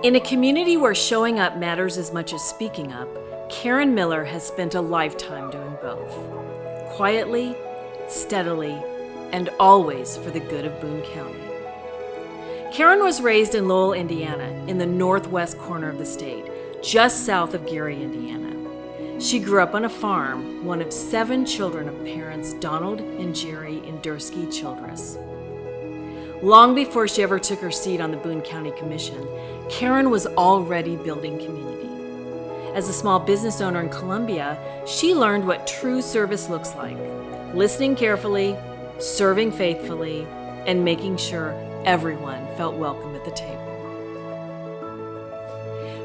In a community where showing up matters as much as speaking up, Karen Miller has spent a lifetime doing both. Quietly, steadily, and always for the good of Boone County. Karen was raised in Lowell, Indiana, in the northwest corner of the state, just south of Gary, Indiana. She grew up on a farm, one of 7 children of parents Donald and Jerry Endursky Childress. Long before she ever took her seat on the Boone County Commission, Karen was already building community. As a small business owner in Columbia, she learned what true service looks like, listening carefully, serving faithfully, and making sure everyone felt welcome at the table.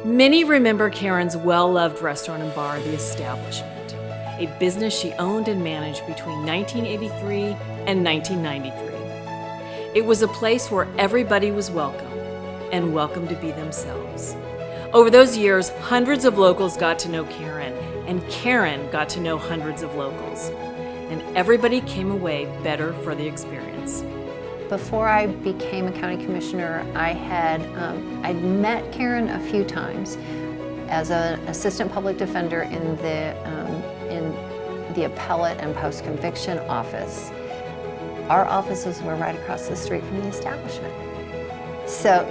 Many remember Karen's well-loved restaurant and bar, The Establishment, a business she owned and managed between 1983 and 1993. It was a place where everybody was welcome, and welcome to be themselves. Over those years, hundreds of locals got to know Karen, and Karen got to know hundreds of locals. And everybody came away better for the experience. Before I became a county commissioner, I'd met Karen a few times as an assistant public defender in the appellate and post-conviction office. Our offices were right across the street from the Establishment. So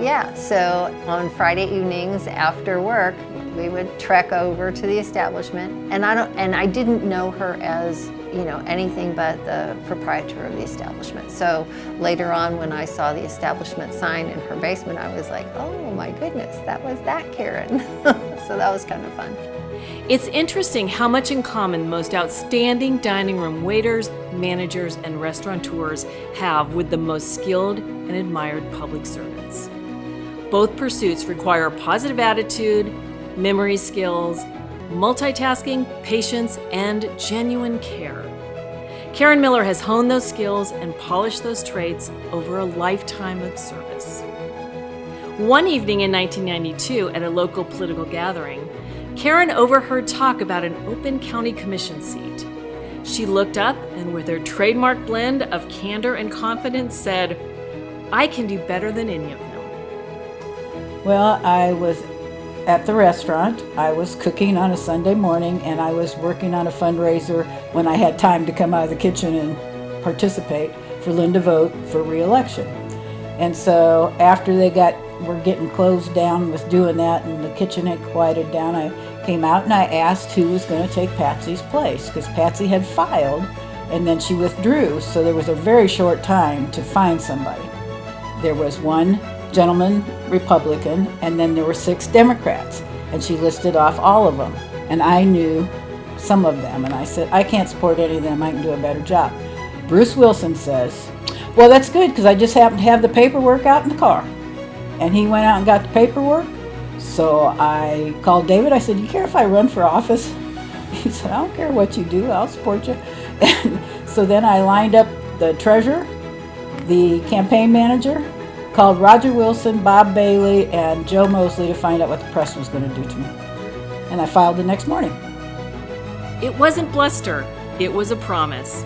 on Friday evenings after work, we would trek over to the Establishment, and I didn't know her as anything but the proprietor of the Establishment. So later on, when I saw the Establishment sign in her basement, I was like, oh my goodness, that was that Karen. So that was kind of fun. It's interesting how much in common the most outstanding dining room waiters, managers, and restaurateurs have with the most skilled and admired public servants. Both pursuits require a positive attitude, memory skills, multitasking, patience, and genuine care. Karen Miller has honed those skills and polished those traits over a lifetime of service. One evening in 1992 at a local political gathering, Karen overheard talk about an open county commission seat. She looked up and with her trademark blend of candor and confidence said, "I can do better than any of them." Well, I was at the restaurant. I was cooking on a Sunday morning, and I was working on a fundraiser when I had time to come out of the kitchen and participate for Linda Vogt for re-election. And so after were getting closed down with doing that and the kitchen had quieted down, I came out and I asked who was going to take Patsy's place, because Patsy had filed and then she withdrew, so there was a very short time to find somebody. There was one gentleman Republican, and then there were 6 Democrats, and she listed off all of them, and I knew some of them, and I said, I can't support any of them, I can do a better job. Bruce Wilson says, well, that's good, because I just happened to have the paperwork out in the car. And he went out and got the paperwork, so I called David. I said, you care if I run for office? He said, I don't care what you do, I'll support you. And so then I lined up the treasurer, the campaign manager, called Roger Wilson, Bob Bailey, and Joe Mosley to find out what the press was going to do to me. And I filed the next morning. It wasn't bluster, it was a promise.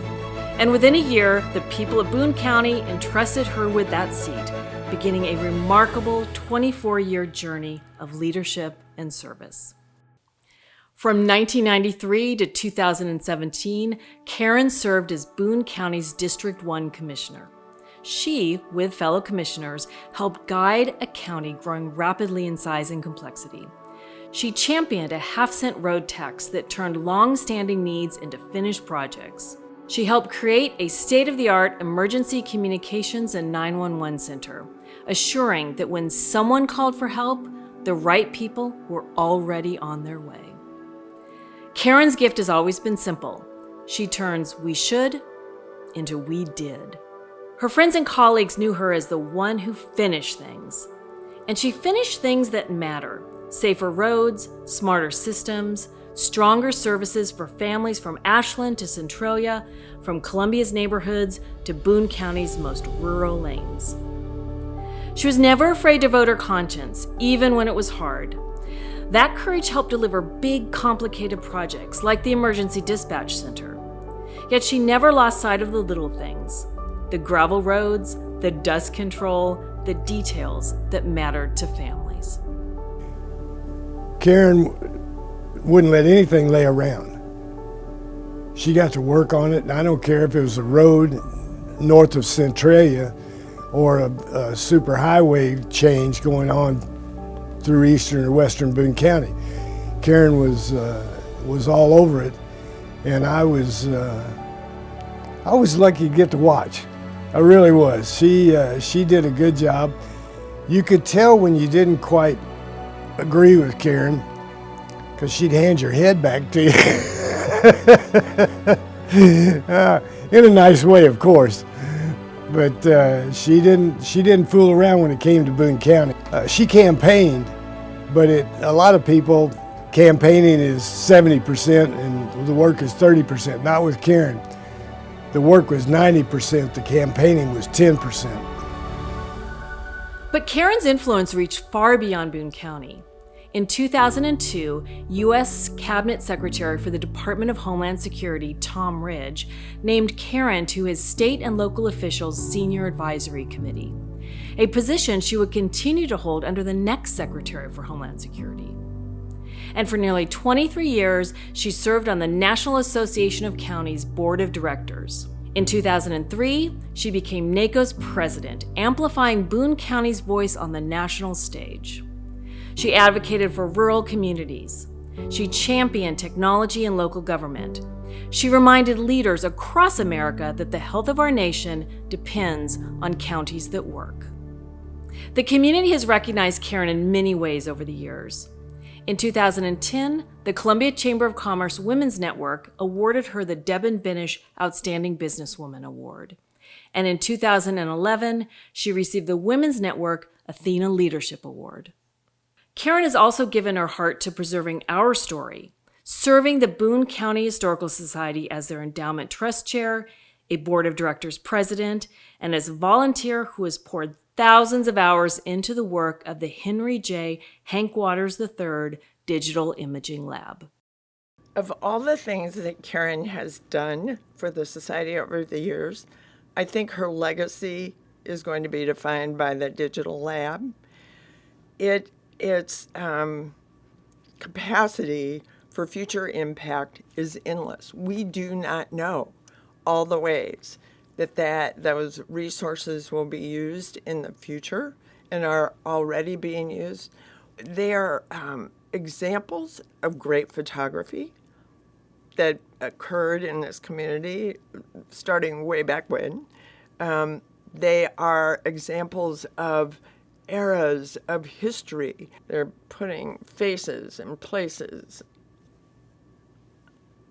And within a year, the people of Boone County entrusted her with that seat, beginning a remarkable 24-year journey of leadership and service. From 1993 to 2017, Karen served as Boone County's District 1 Commissioner. She, with fellow commissioners, helped guide a county growing rapidly in size and complexity. She championed a half-cent road tax that turned long-standing needs into finished projects. She helped create a state-of-the-art emergency communications and 911 center, assuring that when someone called for help, the right people were already on their way. Karen's gift has always been simple. She turns "we should" into "we did." Her friends and colleagues knew her as the one who finished things. And she finished things that matter: safer roads, smarter systems, stronger services for families from Ashland to Centralia, from Columbia's neighborhoods to Boone County's most rural lanes. She was never afraid to vote her conscience, even when it was hard. That courage helped deliver big, complicated projects like the Emergency Dispatch Center. Yet she never lost sight of the little things: the gravel roads, the dust control, the details that mattered to families. Karen wouldn't let anything lay around. She got to work on it, and I don't care if it was a road north of Centralia or a superhighway change going on through eastern or western Boone County. Karen was all over it, and I was lucky to get to watch. I really was. She did a good job. You could tell when you didn't quite agree with Karen, because she'd hand your head back to you. In a nice way, of course. But she didn't fool around when it came to Boone County. She campaigned, but a lot of people, campaigning is 70% and the work is 30%. Not with Karen. The work was 90%, the campaigning was 10%. But Karen's influence reached far beyond Boone County. In 2002, U.S. Cabinet Secretary for the Department of Homeland Security, Tom Ridge, named Karen to his state and local officials' Senior Advisory Committee, a position she would continue to hold under the next Secretary for Homeland Security. And for nearly 23 years, she served on the National Association of Counties Board of Directors. In 2003, she became NACO's president, amplifying Boone County's voice on the national stage. She advocated for rural communities. She championed technology and local government. She reminded leaders across America that the health of our nation depends on counties that work. The community has recognized Karen in many ways over the years. In 2010, the Columbia Chamber of Commerce Women's Network awarded her the Debin Binish Outstanding Businesswoman Award. And in 2011, she received the Women's Network Athena Leadership Award. Karen has also given her heart to preserving our story, serving the Boone County Historical Society as their endowment trust chair, a board of directors president, and as a volunteer who has poured thousands of hours into the work of the Henry J. Hank Waters III Digital Imaging Lab. Of all the things that Karen has done for the Society over the years, I think her legacy is going to be defined by the digital lab. Its capacity for future impact is endless. We do not know all the ways that those resources will be used in the future and are already being used. They are examples of great photography that occurred in this community starting way back when. They are examples of eras of history. They're putting faces and places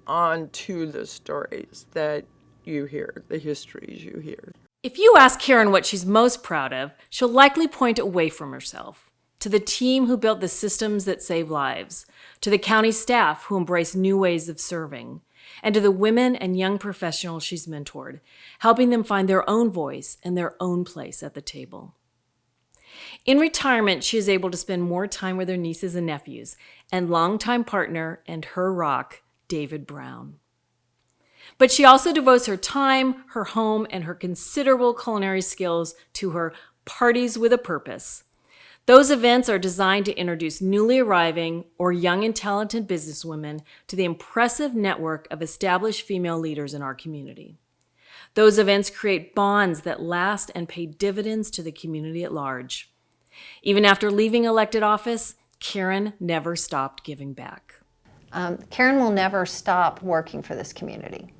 onto the stories that you hear, the histories you hear. If you ask Karen what she's most proud of, she'll likely point away from herself, to the team who built the systems that save lives, to the county staff who embrace new ways of serving, and to the women and young professionals she's mentored, helping them find their own voice and their own place at the table. In retirement, she is able to spend more time with her nieces and nephews, and longtime partner and her rock, David Brown. But she also devotes her time, her home, and her considerable culinary skills to her Parties with a Purpose. Those events are designed to introduce newly arriving or young and talented businesswomen to the impressive network of established female leaders in our community. Those events create bonds that last and pay dividends to the community at large. Even after leaving elected office, Karen never stopped giving back. Karen will never stop working for this community.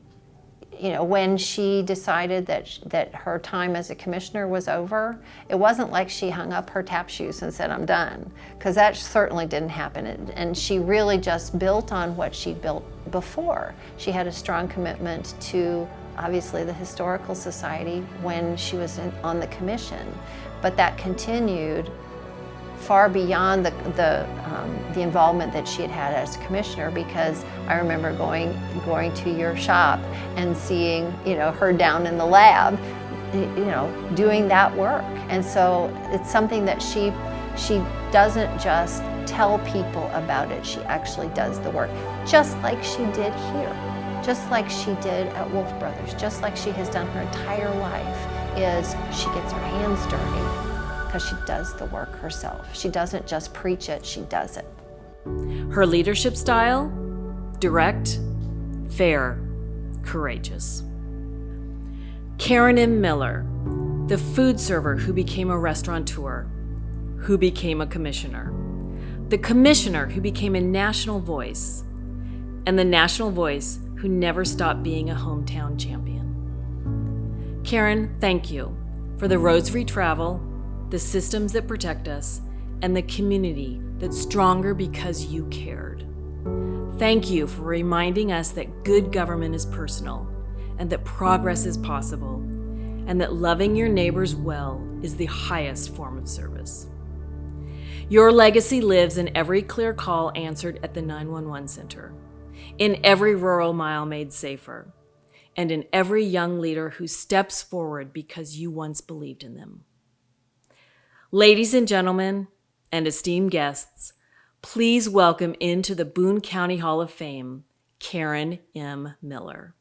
You know, when she decided that her time as a commissioner was over, it wasn't like she hung up her tap shoes and said, I'm done, because that certainly didn't happen. And she really just built on what she'd built before. She had a strong commitment to, obviously, the Historical Society when she was on the commission, but that continued far beyond the involvement that she had had as commissioner, because I remember going to your shop and seeing, you know, her down in the lab, you know, doing that work. And so it's something that she doesn't just tell people about it, she actually does the work, just like she did here, just like she did at Wolf Brothers, just like she has done her entire life, is she gets her hands dirty because she does the work herself. She doesn't just preach it, she does it. Her leadership style? Direct, fair, courageous. Karen M. Miller, the food server who became a restaurateur, who became a commissioner, the commissioner who became a national voice, and the national voice who never stopped being a hometown champion. Karen, thank you for the roads we travel, the systems that protect us, and the community that's stronger because you cared. Thank you for reminding us that good government is personal, and that progress is possible, and that loving your neighbors well is the highest form of service. Your legacy lives in every clear call answered at the 911 center, in every rural mile made safer, and in every young leader who steps forward because you once believed in them. Ladies and gentlemen, and esteemed guests, please welcome into the Boone County Hall of Fame, Karen M. Miller.